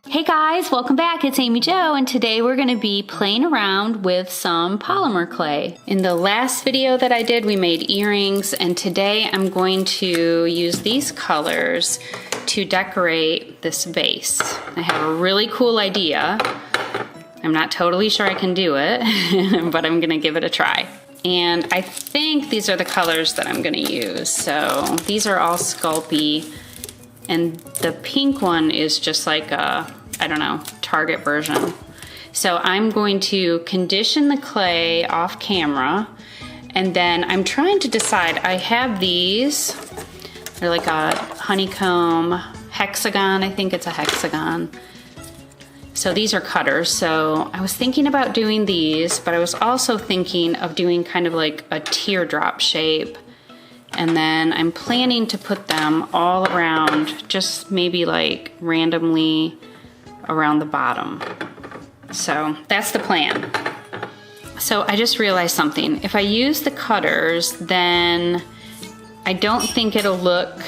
Hey guys, welcome back. It's Amy Jo, and today we're going to be playing around with some polymer clay. In the last video that I did, we made earrings, and today I'm going to use these colors to decorate this vase. I have a really cool idea. I'm not totally sure I can do it, but I'm going to give it a try. And I think these are the colors that I'm going to use. So these are all Sculpey, and the pink one is just like a, I don't know, Target version. So I'm going to condition the clay off camera, and then I'm trying to decide, I have these, they're like a honeycomb hexagon, I think it's a hexagon. So these are cutters, so I was thinking about doing these, but I was also thinking of doing kind of like a teardrop shape. And then I'm planning to put them all around, just maybe like randomly around the bottom. So that's the plan. So I just realized something. If I use the cutters, then I don't think it'll look,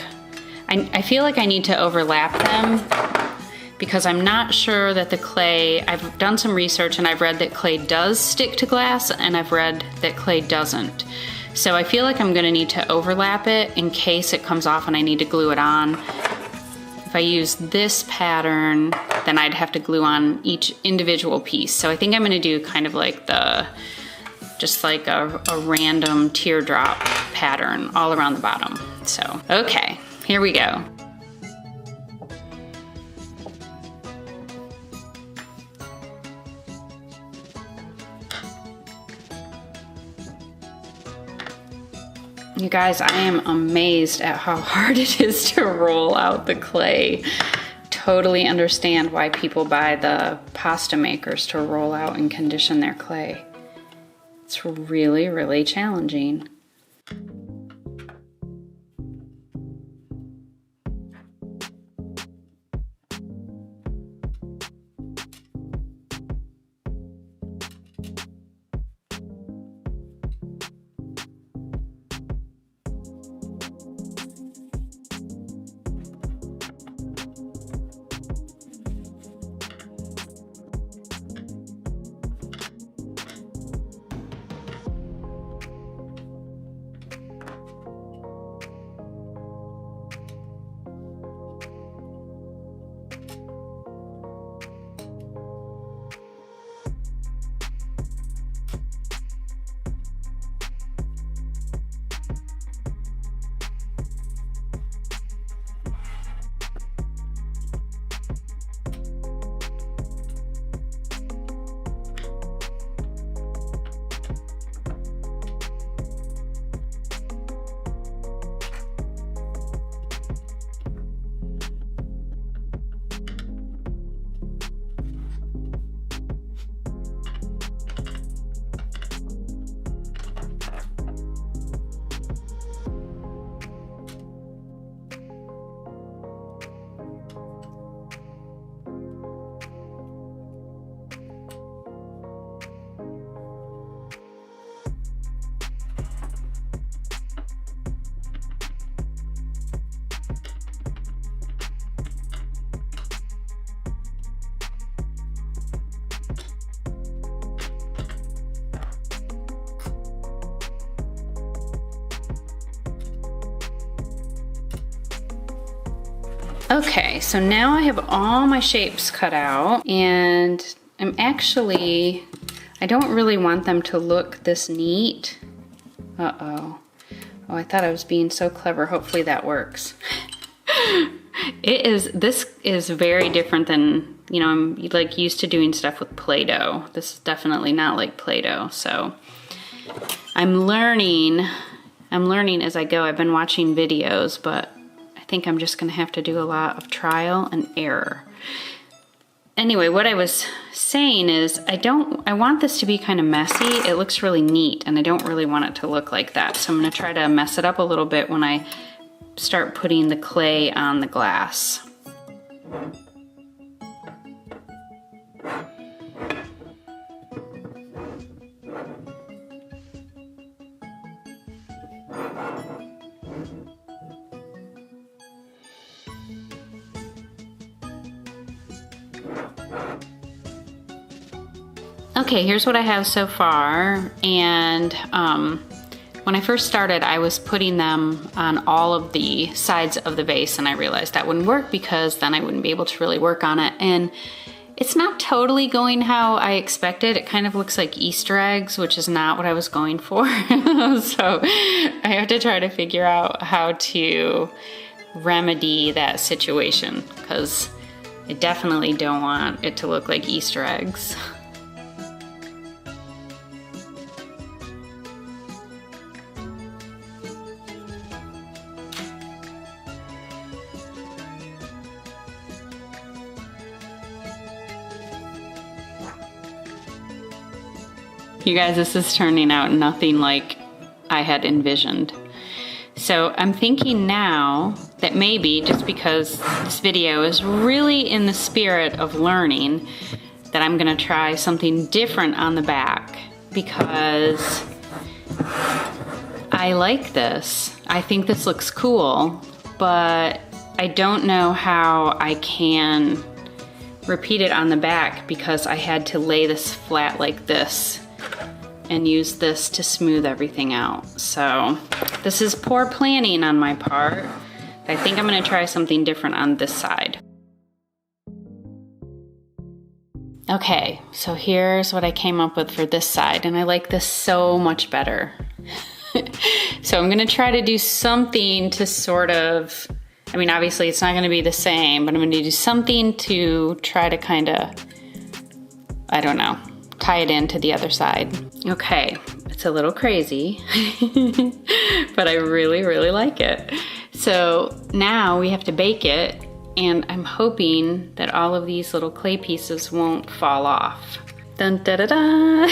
I feel like I need to overlap them because I'm not sure that the clay, I've done some research and I've read that clay does stick to glass, and I've read that clay doesn't. So I feel like I'm gonna need to overlap it in case it comes off and I need to glue it on. If I use this pattern, then I'd have to glue on each individual piece. So I think I'm gonna do kind of like just like a random teardrop pattern all around the bottom. So, okay, here we go. You guys, I am amazed at how hard it is to roll out the clay. Totally understand why people buy the pasta makers to roll out and condition their clay. It's really, really challenging. Okay, so now I have all my shapes cut out, and I don't really want them to look this neat. Uh-oh. Oh, I thought I was being so clever. Hopefully that works. This is very different than, you know, I'm like used to doing stuff with Play-Doh. This is definitely not like Play-Doh, so I'm learning as I go. I've been watching videos, but I think I'm just gonna have to do a lot of trial and error. Anyway, what I was saying is I want this to be kind of messy. It looks really neat, and I don't really want it to look like that. So I'm gonna try to mess it up a little bit when I start putting the clay on the glass. Okay, here's what I have so far, and when I first started, I was putting them on all of the sides of the vase, and I realized that wouldn't work because then I wouldn't be able to really work on it. And it's not totally going how I expected. It kind of looks like Easter eggs, which is not what I was going for. So I have to try to figure out how to remedy that situation, because I definitely don't want it to look like Easter eggs. You guys, this is turning out nothing like I had envisioned. So I'm thinking now that maybe, just because this video is really in the spirit of learning, that I'm gonna try something different on the back, because I like this. I think this looks cool, but I don't know how I can repeat it on the back, because I had to lay this flat like this and use this to smooth everything out. So this is poor planning on my part. I think I'm gonna try something different on this side. Okay, so here's what I came up with for this side, and I like this so much better. So I'm gonna try to do something to sort of, I mean, obviously it's not gonna be the same, but I'm gonna do something to try to kinda, I don't know, tie it into the other side. Okay, it's a little crazy, but I really, really like it. So now we have to bake it, and I'm hoping that all of these little clay pieces won't fall off. Dun da da da!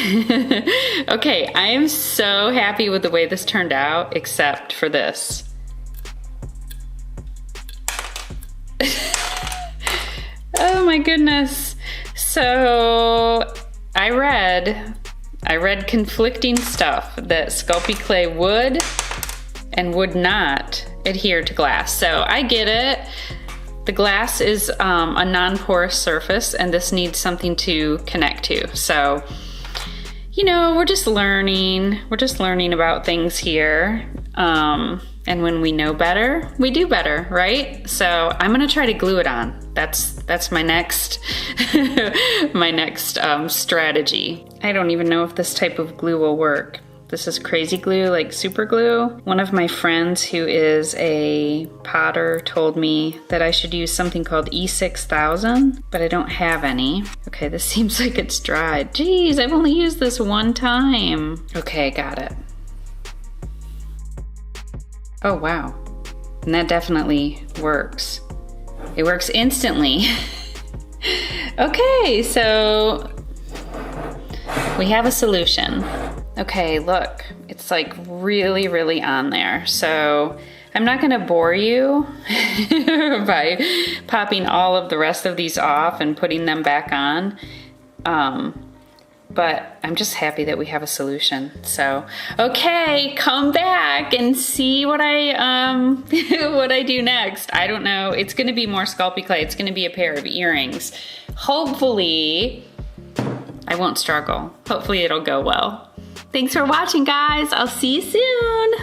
Okay, I am so happy with the way this turned out, except for this. Oh my goodness. So I read conflicting stuff, that Sculpey clay would and would not adhere to glass. So I get it. The glass is a non-porous surface, and this needs something to connect to. So, you know, we're just learning. We're just learning about things here. And when we know better, we do better, right? So I'm gonna try to glue it on. That's my next my next strategy. I don't even know if this type of glue will work. This is crazy glue, like super glue. One of my friends who is a potter told me that I should use something called E6000, but I don't have any. Okay, this seems like it's dried. Geez, I've only used this one time. Okay, got it. Oh wow, and that definitely works. It works instantly. Okay, so we have a solution. Okay, look, it's like really, really on there. So I'm not gonna bore you by popping all of the rest of these off and putting them back on. But I'm just happy that we have a solution. So, okay, come back and see what I what I do next. I don't know. It's gonna be more Sculpey clay. It's gonna be a pair of earrings. Hopefully, I won't struggle. Hopefully it'll go well. Thanks for watching, guys. I'll see you soon.